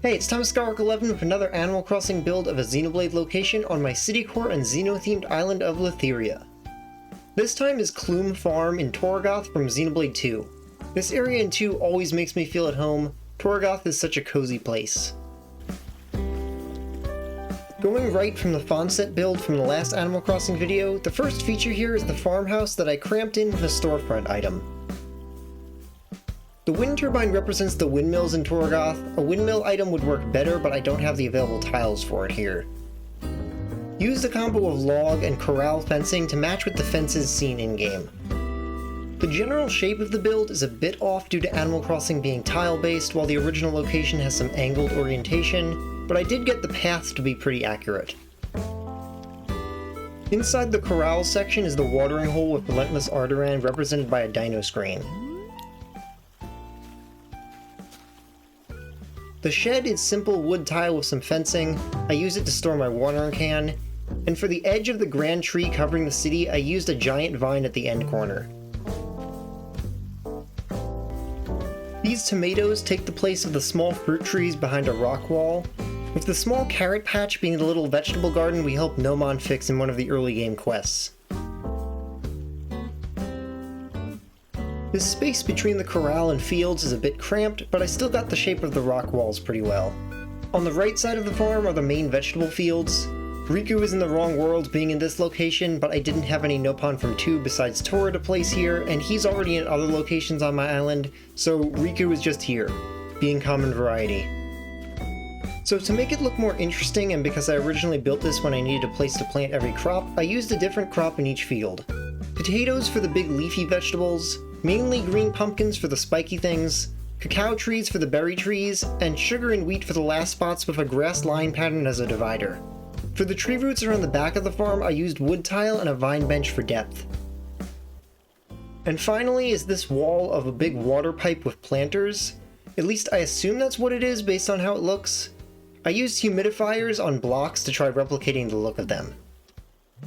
Hey, it's Thomas Skyrock 11 with another Animal Crossing build of a Xenoblade location on my city core and Xeno-themed island of Letheria. This time is Kloom Farm in Torigoth from Xenoblade 2. This area in 2 always makes me feel at home. Torigoth is such a cozy place. Going right from the fawn set build from the last Animal Crossing video, the first feature here is the farmhouse that I cramped in with a storefront item. The wind turbine represents the windmills in Torigoth. A windmill item would work better, but I don't have the available tiles for it here. Used a combo of log and corral fencing to match with the fences seen in-game. The general shape of the build is a bit off due to Animal Crossing being tile-based, while the original location has some angled orientation, but I did get the path to be pretty accurate. Inside the corral section is the watering hole with Relentless Ardoran represented by a dino screen. The shed is simple wood tile with some fencing. I use it to store my watering can, and for the edge of the grand tree covering the city, I used a giant vine at the end corner. These tomatoes take the place of the small fruit trees behind a rock wall, with the small carrot patch being the little vegetable garden we helped Nomon fix in one of the early game quests. This space between the corral and fields is a bit cramped, but I still got the shape of the rock walls pretty well. On the right side of the farm are the main vegetable fields. Riku is in the wrong world being in this location, but I didn't have any Nopon from 2 besides Tora to place here, and he's already in other locations on my island, so Riku is just here, being common variety. So to make it look more interesting, and because I originally built this when I needed a place to plant every crop, I used a different crop in each field. Potatoes for the big leafy vegetables, mainly green pumpkins for the spiky things, cacao trees for the berry trees, and sugar and wheat for the last spots with a grass line pattern as a divider. For the tree roots around the back of the farm, I used wood tile and a vine bench for depth. And finally is this wall of a big water pipe with planters. At least I assume that's what it is based on how it looks. I used humidifiers on blocks to try replicating the look of them.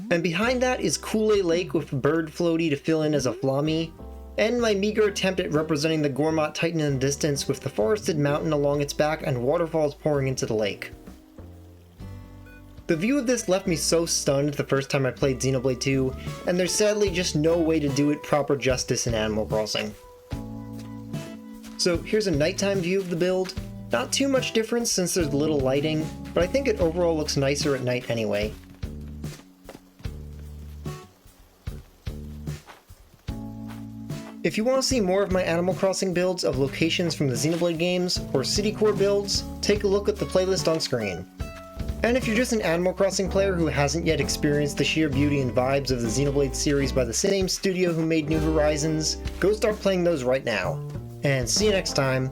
And behind that is Kool-Aid Lake with a bird floaty to fill in as a Flammy, and my meager attempt at representing the Gormott Titan in the distance with the forested mountain along its back and waterfalls pouring into the lake. The view of this left me so stunned the first time I played Xenoblade 2, and there's sadly just no way to do it proper justice in Animal Crossing. So here's a nighttime view of the build. Not too much difference since there's little lighting, but I think it overall looks nicer at night anyway. If you want to see more of my Animal Crossing builds of locations from the Xenoblade games, or City Core builds, take a look at the playlist on screen. And if you're just an Animal Crossing player who hasn't yet experienced the sheer beauty and vibes of the Xenoblade series by the same studio who made New Horizons, go start playing those right now. And see you next time.